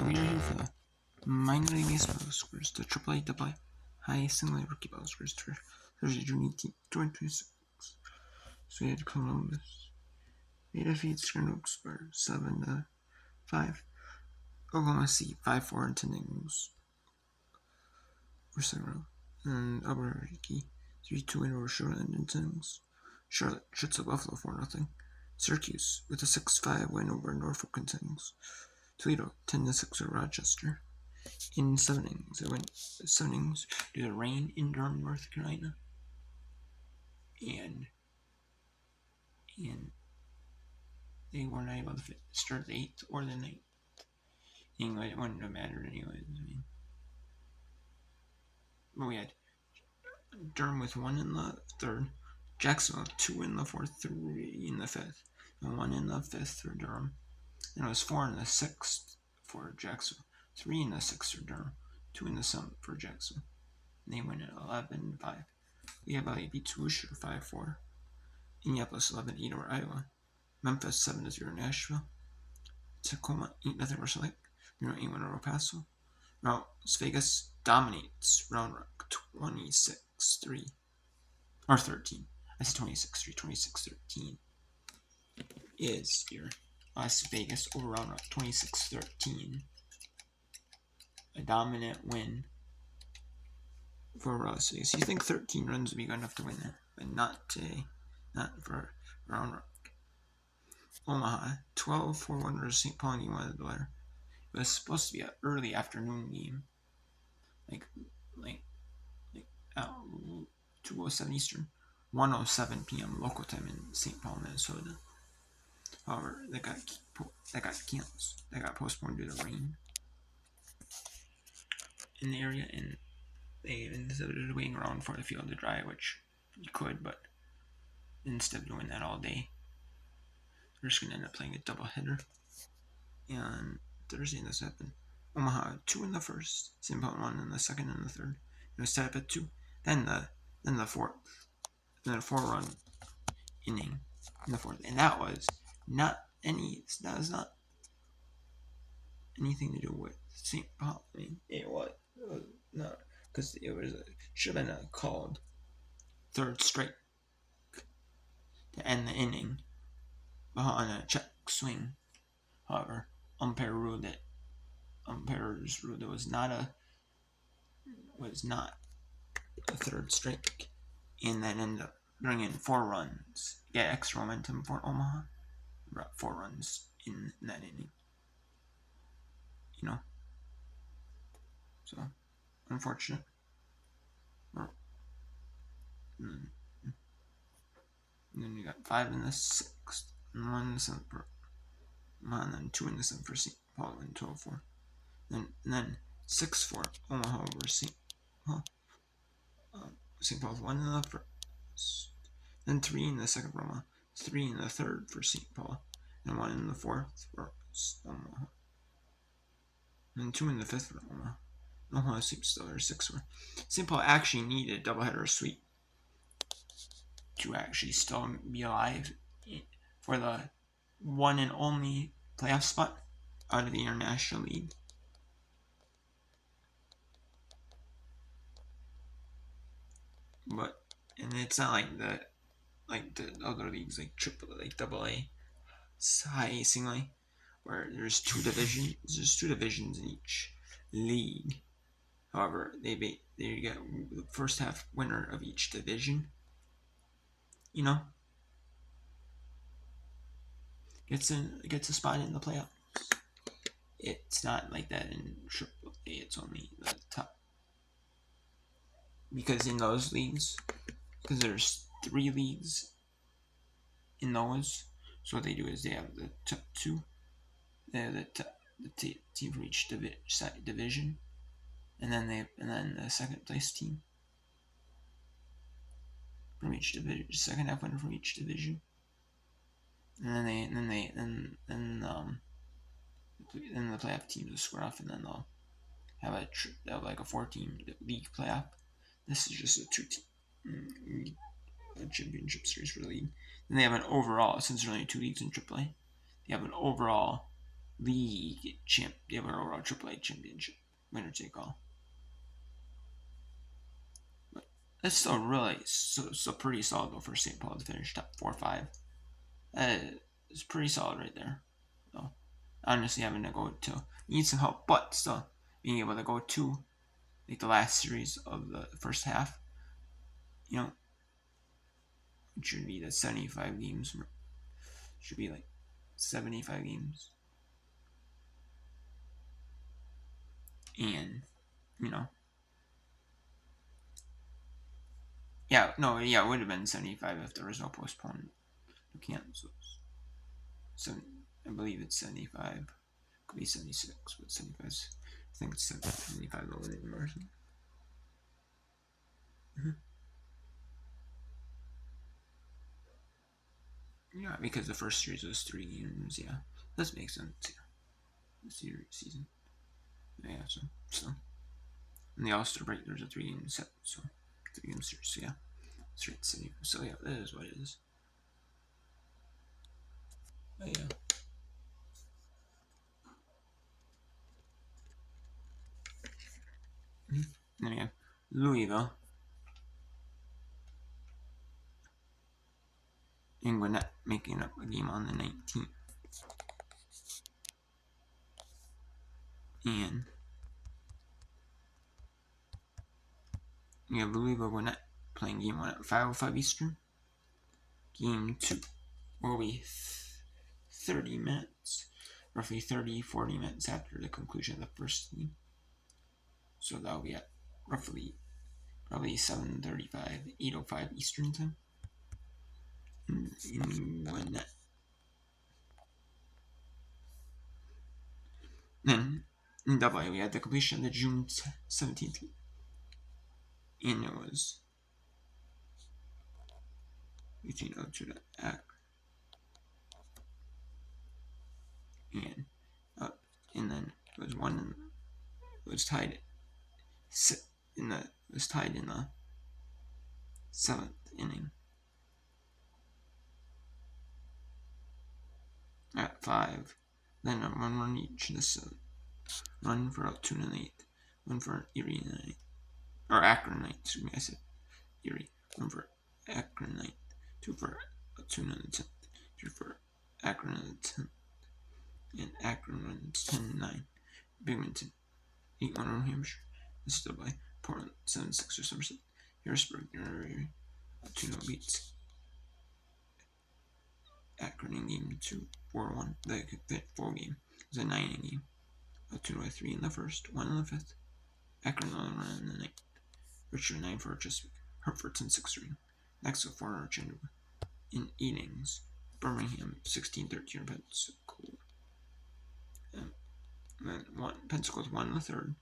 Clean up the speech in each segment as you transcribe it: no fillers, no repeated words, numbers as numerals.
we are here for the minor league baseball scores, the AAA, AA, high single A rookie ball scores for Thursday, June 18th, 2026. So we had Columbus. They defeat Chinook by 7-5. Oklahoma City 5-4 in 10 innings. For second round. And Albuquerque 3-2 win over Charlotte in 10 innings. Charlotte shuts out Buffalo 4-0. Syracuse with a 6-5 win over Norfolk in 10 innings. Toledo 10-6 over Rochester. In 7 innings, it went 7 innings due to rain in Durham, North Carolina, and they were not able to start the 8th or the 9th. Anyway, it wouldn't have mattered anyways. But we had Durham with 1 in the 3rd, Jacksonville 2 in the 4th, 3 in the 5th, and 1 in the 5th for Durham. And it was 4 in the 6th for Jacksonville, 3 in the 6th for Durham, 2 in the 7th for Jacksonville. And they win at 11-5. Lehi beats Worcester 5-4. Indianapolis 11-8 over Iowa. Memphis 7-0 Nashville. Tacoma 8-0 over Select. Reno 8-1 over El Paso. Las Vegas dominates Round Rock 26-3 or 13. I said 26-3, 26-13 is here. Las Vegas over Round Rock 26-13. A dominant win for Las Vegas. You think 13 runs would be good enough to win there, but not today. Not for Round Rock. Omaha 12-4 versus St. Paul in game 1 of the doubleheader. It was supposed to be an early afternoon game, like 2:07 Eastern, 1:07 p.m. local time in St. Paul, Minnesota. However, that got canceled. That got postponed due to rain in the area, and they instead of waiting around for the field to dry, which you could, but instead of doing that all day, they're just going to end up playing a doubleheader. And Thursday this happened. Omaha 2 in the 1st, St. Paul 1 in the 2nd and the 3rd. It was set up at 2. Then the 4th, then a 4-run inning in the 4th, and that was not anything to do with St. Paul. I mean, it was not, because it should have been a called 3rd strike to end the inning on a check swing. However, umpires ruled it was not a 3rd strike, and then ended up bringing 4 runs, get extra momentum for Omaha. Brought 4 runs in that inning. So unfortunate. And then you got 5 in the 6th, and 1 in the 7th for Omaha, and then 2 in the 7th for St. Paul, and 12-4. Then 6-4 Omaha over St. Paul. St. Paul 1 in the 1st. Then 3 in the 2nd for Omaha. 3 in the 3rd for St. Paul. And 1 in the 4th for Omaha. And 2 in the 5th for Omaha. Omaha sweeps still, or 6-4. St. Paul actually needed a doubleheader sweep to actually still be alive for the one and only playoff spot out of the International League. And it's not like the other leagues, like AA, high single A, where there's 2 divisions. There's 2 divisions in each league. However, they get the first half winner of each division. Gets a spot in the playoffs. It's not like that in AAA. It's only the top. Because in those leagues, because there's 3 leagues in those, so what they do is they have the top 2, they have the team from each division, and then the second place team from each division, second half winner from each division, and then the playoff teams will square off, and then they'll have a 4-team league playoff. This is just a 2-team championship series for the league. Then they have an overall, since there's only 2 leagues in AAA, they have an overall league champ, the overall AAA championship, winner take all. But that's still really so pretty solid though for St. Paul to finish top 4 or 5. It's pretty solid right there. So honestly, having to go to need some help, but still being able to go to like the last series of the first half, you know, it should be the 75 games. Should be like 75 games, and you know, it would have been 75 if there was no postponement. You can't. So I believe it's 75. Could be 76, but 75. I think it's 75 over the immersion. Yeah, because the first series was 3 games. Yeah, that makes sense. Yeah, the season. Yeah, so in the All-Star break, there's a 3-game set, so 3-game series. So yeah, straight city. So yeah, that is what it is. But yeah. Then we have Louisville and Gwinnett making up a game on the 19th. And we have Louisville Gwinnett playing game 1 at 5:05 Eastern. Game 2 will be 30 minutes, roughly 40 minutes after the conclusion of the first game. So that'll be at roughly probably 7:35, 8:05 Eastern time. In Gwinnett. Then in AA, we had the completion of the June 17th game. And it was 1802 to act. And then it was tied in the 7th inning at 5. Then a 1 run each in the 7th. Run for Altoona in the 8th. 1 for Erie in the 9th. Or Akron 9th, excuse me, I said Erie. 1 for Akron 9th. 2 for Altoona in the 10th. 3 for Akron in the 10th. And Akron runs 10-9. Binghamton 8-1 on Hampshire. Assisted by Portland 7-6 or Somerset. Harrisburg Altoona beats Akron in game 2 4-1. The full game was a 9-inning game. Altoona 3 in the first, 1 in the 5th. Akron 11 run in the 9th. Richard 9 for Chesapeake. Hartford 10-6 Next to 4 Chandler. In innings, Birmingham 16-13 Pensacola. And then Pensacola 1 in the 3rd.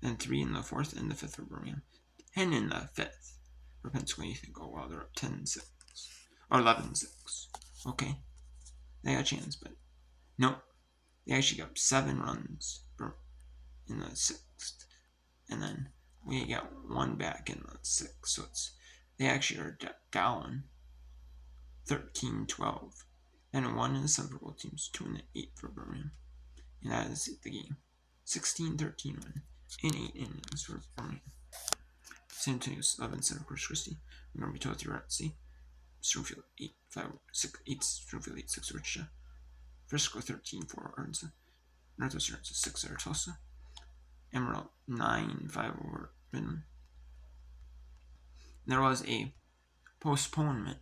Then 3 in the 4th and the 5th for Birmingham. 10 in the 5th for Pensacola. You think, oh wow, they're up 10-6 or 11-6. Okay, they got a chance, but nope. They actually got 7 runs in the 6th, and then we got 1 back in the 6th. So they actually are down 13-12, and 1 in the 7th for both teams, 2 in the 8th for Birmingham, and that is the game. 16-13 run in 8 innings for Birmingham. San Antonio's 11-7 Corpus Christi. We're going to be told through at sea. Springfield 8 Springfield 8-6 Wichita. Frisco 13-4 Arkansas. Northwestern Arkansas 6 over Tulsa. Emerald 9-5 over Midland. There was a postponement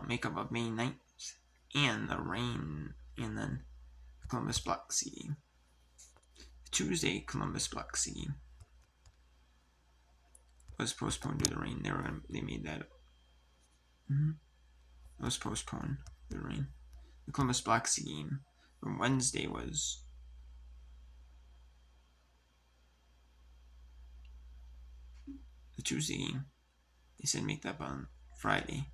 makeup of May 9th and the rain, and then the Columbus Black Sea game. Tuesday Columbus Black Sea game was postponed due to the rain. They made that up. It was postponed due to the rain. The Columbus Black Sea game from Wednesday was the Tuesday game. They said make that up on Friday.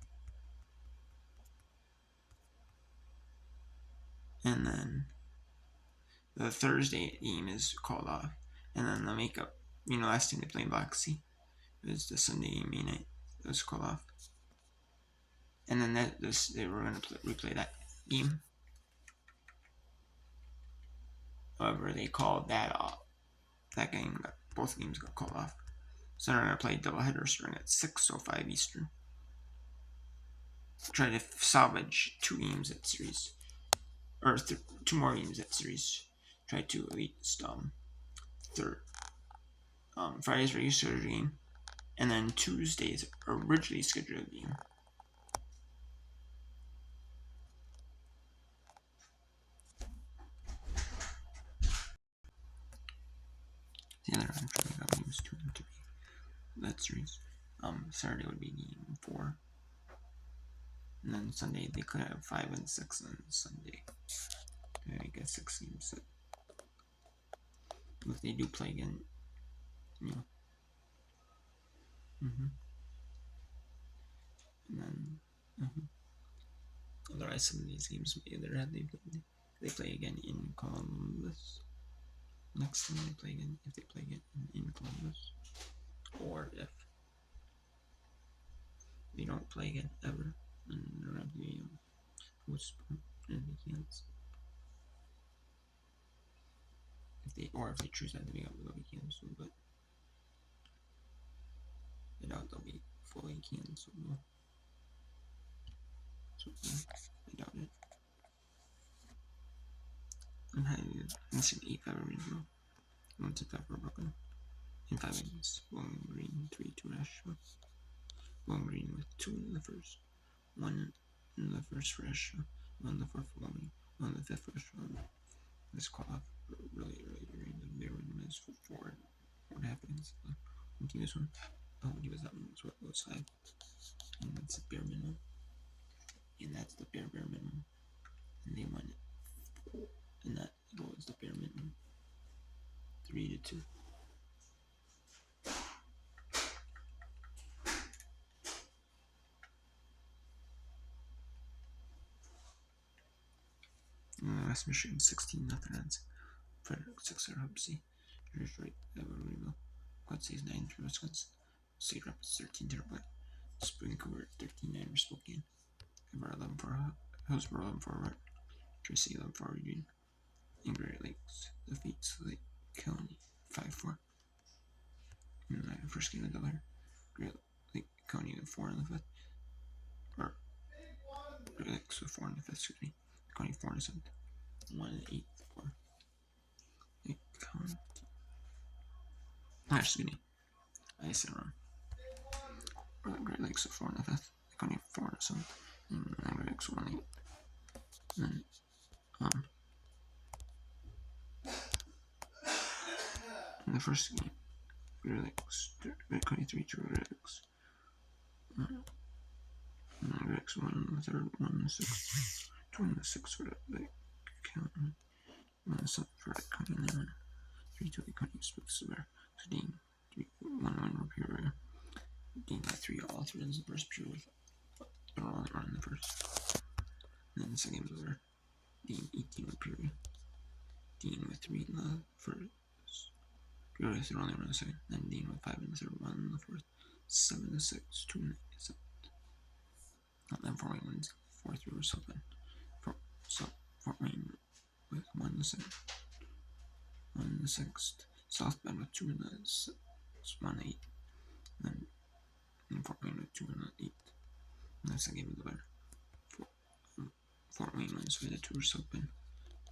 And then the Thursday game is called off. And then the makeup, last time they played Black Sea, it was the Sunday game, May 9th. It was called off. And then they were going to replay that game. However, they called that off. That game, both games got called off. So they're going to play doubleheader starting at 6:05 Eastern. Try to salvage 2 games at series. Or 2 more games at series. Try to at least Friday's regular scheduled game. And then Tuesday's originally scheduled game. The other actually got games 2 and 3. That series. Saturday would be game 4. And then Sunday they could have 5 and 6 on Sunday. I guess 6 games. If they do play again, you know. And then otherwise some of these games either have they play again in Columbus. Next time they play again, if they play again in Columbus, or if they don't play again ever, and they're going to be postponed and they can't. If they choose not to be able to be canceled, but I doubt they'll be fully canceled. So I doubt it. And how do you miss an 8-5 regional? 1-5 for Brooklyn. In 5 innings, Bowling Green 3-2 Nashville. Bowling Green with 2 in the first, 1 in the first for Nashville, 1 in the fourth for Bowling, 1 in the fifth for Nashville. This call off really early. They were in the minutes for 4.5 innings. When he was one, he was that one was what was 5, and that's the bare minimum. And that's the bare minimum. And they won it. And that was the bare minimum. 3-2. West Michigan 16-0 ends. Frederick 6-0 Hubsey. Detroit Evergreenville. Quad Cities 9-3 Wisconsin. State Rapids 13-0 Black. Spring Cooper 13-9 Spokane. Ever 11-4 Hillsborough 11-4 Tracy 11-4 Eugene. And Great Lakes defeats Lake County 5-4. In the first game of the doubleheader, Great Lake County with 4 in the fifth. Or Great Lakes with 4 in the fifth, excuse me. County 4 in the seventh. 1 in the eighth for Lake County. Excuse me. I said wrong. Great Lakes with 4 in the fifth. County 4 in the seventh. And Great Lakes 1 in the eighth. And in the first game, Great Lakes, County 3-2 Great Lakes. Great Lakes 1 in the third, 1 in the sixth, 2 in the sixth for Lake County, 1 in the seventh for Lake County, and then 3-2 Lake County Smiths there. So Dean, 1-1 Superior. Dean by 3 all 3 runs in the first period with the wrong run in the first. And then the second game was over. Dean 18 with period. Dean with 3 in the first. Period with the only run in the second. Then Dean with 5 in the third, 1 in the fourth. 7-6, 2 in the seventh. And then Fort Wayne wins 4-3 or something. Fort Wayne with 1 in the second. 1 in the sixth. South Bend with 2 in the sixth. 1-8. And Fort Wayne with 2 in the 8th. And that's the game of the better. Fort Wayne wins 5-2 or South Bend.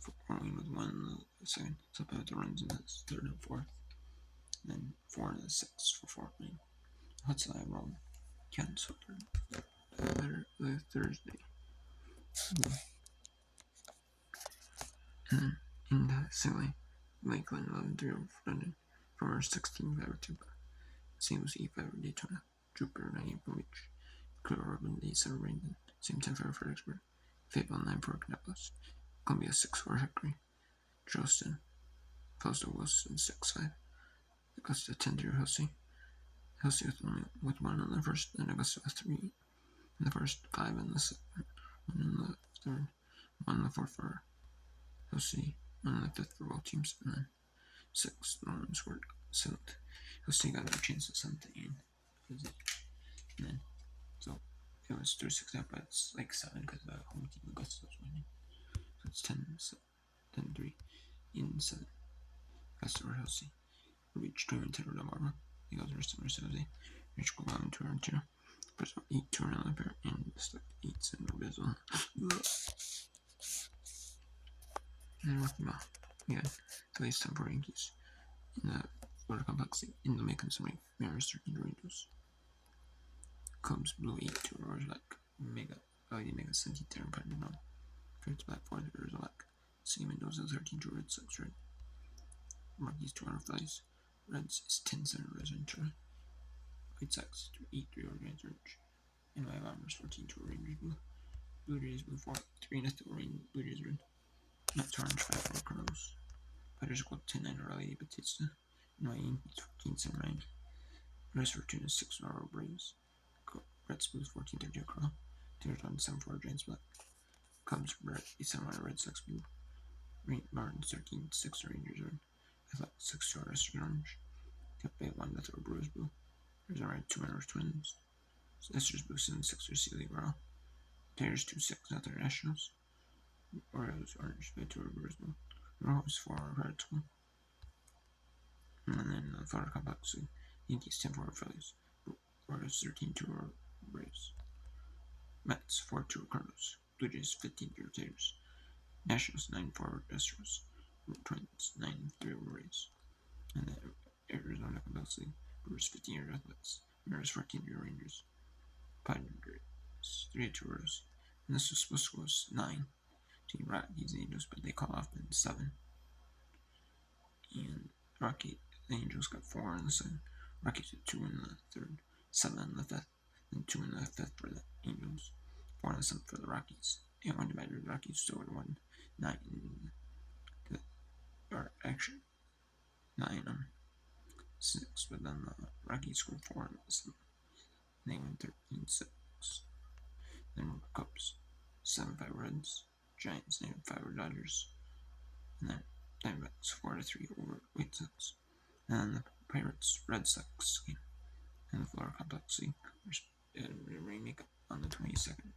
Fort Wayne with 1 in the second. South Bend with the runs in the third and fourth. And then 4 in the sixth for Fort Wayne. Hudson I rolled canceled the Thursday. And then in the silly Lakeland 11-3 over London from our 16-5 St. Lucie 8-5 Daytona, Jupiter 9 for Beach, Clear Urban Day 7 Raymond, same 10-5 Fredericksburg, Fayetteville 9 for Kannapolis, Columbia 6 for Hickory, Charleston, Fausto Wilson 6-5, Augusta 10-3 Hussey with 1 in the first, then Augusta with 3 in the first, 5 in the second, 1 in the third, 1 in the fourth for Hussey, 1 in the fifth for both teams, and then 6 runs were 7th. Hussey got a chance at 7th and then so It was 36 out, but it's like 7 because the home team Augusta was winning. So it's 10, 10 3 in 7. Augusta or Chelsea. Reach 2 and 10 of Marvel. The other summer Saturday. Reach go down 2 and 2. Press 8 2 and 11 pair and select 8 and Rizzo. And Rocky Mall. Yeah, so it's time for Yankees. In the Florida Complex, in the Macon Summary, Mariners 13 Rangers. Cubs Blue 8 2 Orange Black. Mega Mega 17 Terran Predator No. Trades Black 4 Theaters Black. City Mendoza 13 2 Red Sox Red. Rockies 200 Flies. Reds is 10 7 Residential. White Sox 8 3 Orange Orange. And my Bombers 14 2 Rangers Blue. Blue Jays Blue 4 3 0 Blue Jays Red. Mets Orange 5 4 Cardinals. Padres Club 10 9 Raleigh Batista. And my Yankees 14 7 9. Reds Fortuna 6 0 Braves. Reds Blues 14 3 Carl. Tigers on 7 4 Giants Black. Cubs Red 7 Red Sox Blue. Martins 13 6 Rangers Red. Athletics 6 2 Restaurant Orange. Tampa Bay 1 0 Brewers Blue. Arizona Red 2 0 Twins. Astros Blue 7 6 Sealy Royal. Tigers 2 6 0 Nationals. Orioles Orange 2 Brewers Blue. Royals 4 Red 2. And then the Florida Complex League. Yankees 10 4 Phillies. Orioles 13 2 Braves. Mets 4 2 Cardinals. Blue Jays 15 3 Tigers. Nationals 9 4 Astros. Twins 9 3 Rays. And the Arizona Complex League. Brewers 15 year Athletics. Mariners 14 year Rangers. Padres 3 2 Royals. And this was supposed to go 9 to Rockies Angels, but they call off in 7. And the Angels got 4 in the 2nd. Rockies had 2 in the 3rd, 7 in the 5th, and 2 in the 5th for the Angels, 4 in the 7th for the Rockies. And 1 divided the Rockies still would have won 9 or actually 9 6, but then the Rockies scored 4 in the 7th. And they won 13 6. Then Cubs 7 5 Reds, Giants 9 5 Dodgers, and then Diamondbacks 4 3 over White Sox. And then the Pirates Red Sox game. And the Florida Complex League remake on the 22nd.